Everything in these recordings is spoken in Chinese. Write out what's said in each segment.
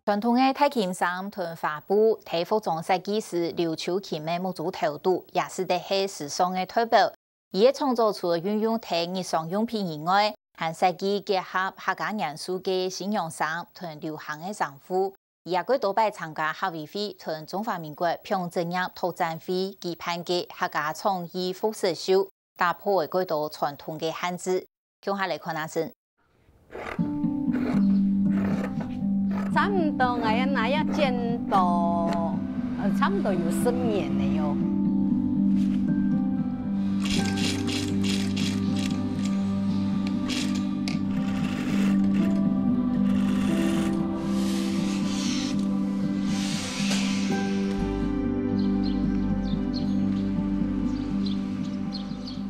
传统的太琴衫同花布，在服装设计师刘秋琴的木做头度，也是得是时尚的代表。伊创造出运用在日常用品以外，和设计结合客家元素的新样衫同流行的衫裤。伊也过多摆参加夏威会同中华民国平整日拓展会举办的客家创意服饰秀，打破的过多传统的限制。接下来看下先。差不多我要拿要见到，差不多有10年了哟。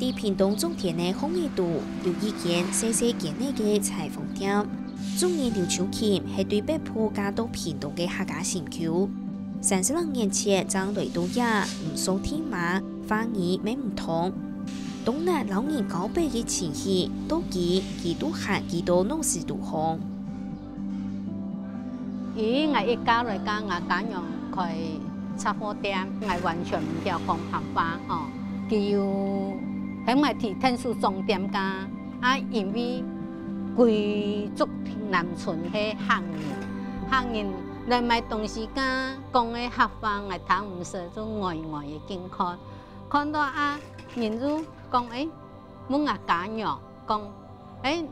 在屏东种田的红叶渡有一间细细间的裁缝店。中年刘秋琴是对北坡加到屏东的客家新橋，32年前將來到呀，唔數天馬，花兒咩唔同。東南老年交配嘅前夕，都幾都行幾多弄時都紅。咦，我一家來講，我家用開雜貨店，我完全唔曉講客話哦。佢要喺我提天數重點㗎，啊，因為貴族南村嘅客人來買東西㗎，講嘅客話我睇唔識，就呆嘅見看到啊，人就講冇牙假樣，講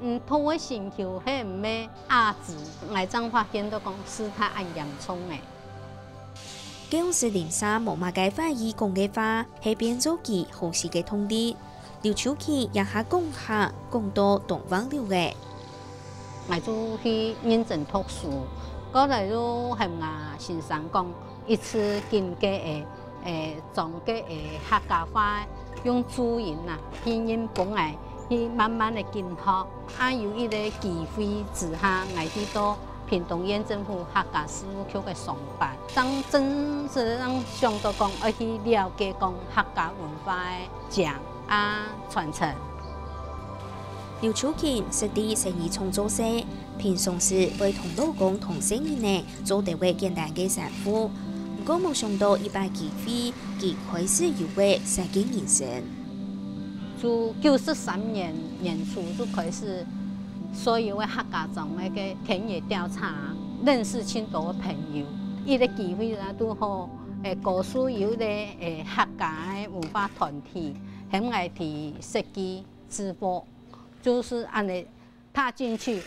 唔拖嘅線條係唔咩亞字，我真發現到講是太嚴重嘅。公司零三冇乜嘅翻譯講嘅話，係變咗佢好時嘅通啲。劉秋琴也下講下講到東方流嘅。我就去認真讀書，過來就係我先生講，一次見嘅裝嘅客家話用注音啊，拼音本來去慢慢的建學，啊有一個機會之下，我去到屏東縣政府客家事務局嘅上班，當真是讓想到講要去了解講客家文化嘅講啊傳承。劉秋琴是啲生意創作者，平常時會同老公同生意呢做地位簡單嘅衫褲，不過冇想到一擺機會，佢開始有為設計人生。就93年年初就開始所有嘅客家莊嘅田野調查，認識很多嘅朋友，呢個機會啦都好告訴有啲客家嘅文化團體，喺外地設計直播。就是按你踏進去。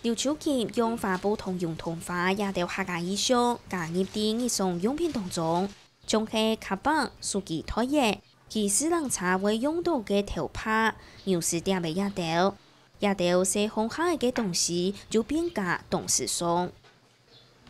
劉秋琴用花布同用童話也到客家意象加入啲日常用品當中，像係卡棒、書記台嘢，其私人茶會用到嘅頭帕、牛屎店嘅也到寫紅下嘅東西就變加動時尚。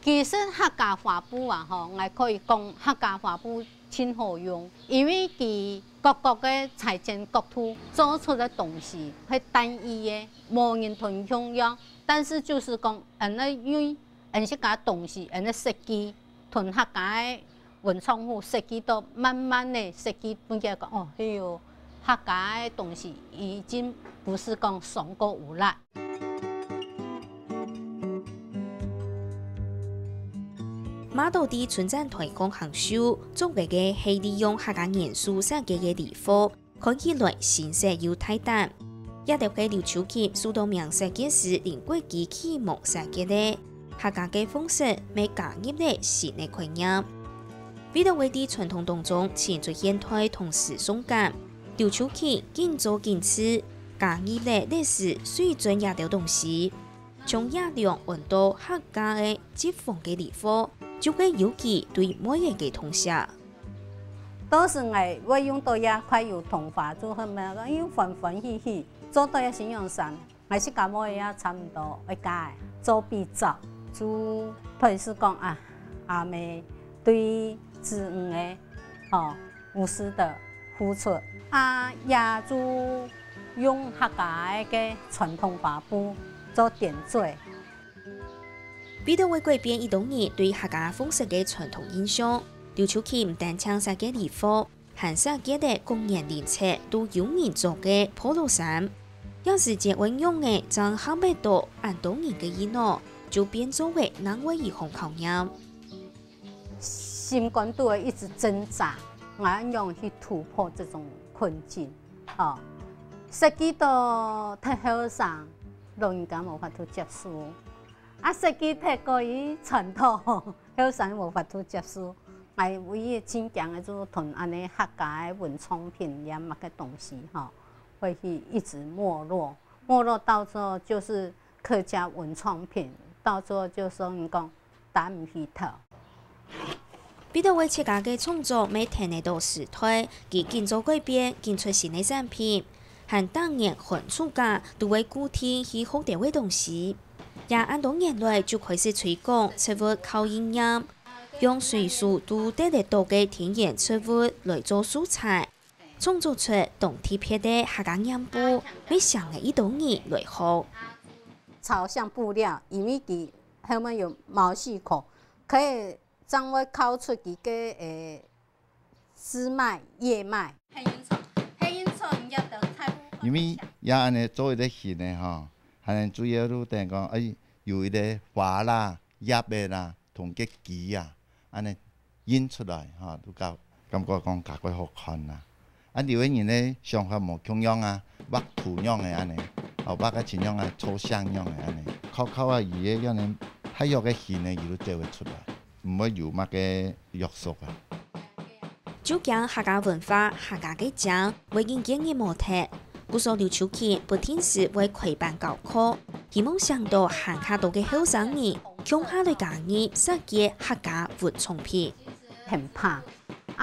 其實客家花布啊，我可以講客家花布真好用，因為佢各個嘅裁剪角度做出的東西係單一嘅，冇人同樣，但是就是講人哋用人些個東西，人哋設計同客家嘅文創戶設計到慢慢的設計，本嘅講哦，哎呦，客家嘅東西已經不是講上過無啦。馬道地村站推廣行秀，作為嘅係利用客家元素設計嘅地方，看起來新鮮又大膽。也就係劉秋琴受到名設計師林國基啟蒙設計嘅客家嘅風色，未加入咧新嘅概念。為咗為啲傳統當中潛在現代同時尚感，劉秋琴建造建設加入咧歷史水準也條東西，從亞量運到客家嘅接縫嘅地方。就會有機對每人嘅同下。當時我用到也快有童話，就係咩講要歡歡喜喜，做到一新樣衫，我是咁我也差唔多一家做比較，就譬如講啊，阿妹對子女嘅無私的付出，啊也就用客家嘅傳統花布做點綴。為咗為改變一種人對客家風俗嘅傳統印象，劉秋琴唔但唱曬嘅禮服，還設計嘅公園連車都有人做嘅 polo 衫，有時節運用嘅將後尾度按到人嘅意樂，就变作为南威以红考验。心肝都会一直挣扎，我要去突破这种困境。哦，设计到太后上，老人家无法度接受。设计太过于传统，后生无法度接受。我唯一真强的就同安尼客家的文创品一物个东西，会去一直没落到最后就是客家文创品，到最后就说你讲打唔起头。彼得为客家嘅创作每天嚟到时推，佢建造改变，建出新嘅产品，和当年汉暑假都为固定去好地位东西。也按多年来就开始推广植物靠营养，用水素都得得到嘅天然植物来做素材，创造出动体片的客家样布，比上嘅一道年来好。草象布料，因为佢后面有毛细孔，可以将我烤出佢嘅枝脉、叶脉。因为也安尼做一个线的吼。係主要都等講，有一啲花啦、葉嘅啦，同嘅枝啊，安尼印出來嚇，都感覺講格外好看啦。有啲人咧想法無同樣啊，畫圖樣嘅安尼，畫個像樣啊，抽象樣嘅安尼，靠啊伊嘅安尼，喺有嘅線咧，伊都做會出來，唔會有乜嘅約束啊。就將客家文化、客家嘅獎為人建議模特。故所劉秋琪不停時為開辦教課，希望上到行卡到嘅後生人，強下來教你設計客家文創品。很怕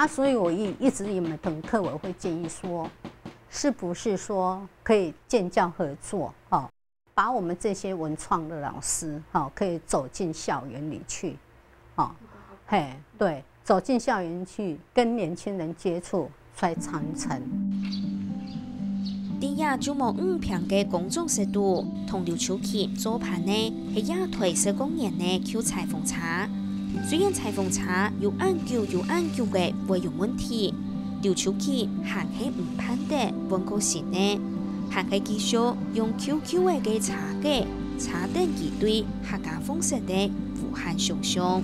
所以我一直也沒同客委會建議說，是不是說可以建教合作，把我們這些文創的老師，可以走進校園裡去，對，走進校園去跟年輕人接觸，來傳承。啲也就冇5平嘅工作室度，同劉秋琪做盤呢，係也推施工人呢叫裁縫茶。雖然裁縫茶有研究嘅會用問題，劉秋琪還係唔判得揾個線呢，還係繼續用 QQ 嘅茶嘅茶燈而對客家風色嘅無限想象。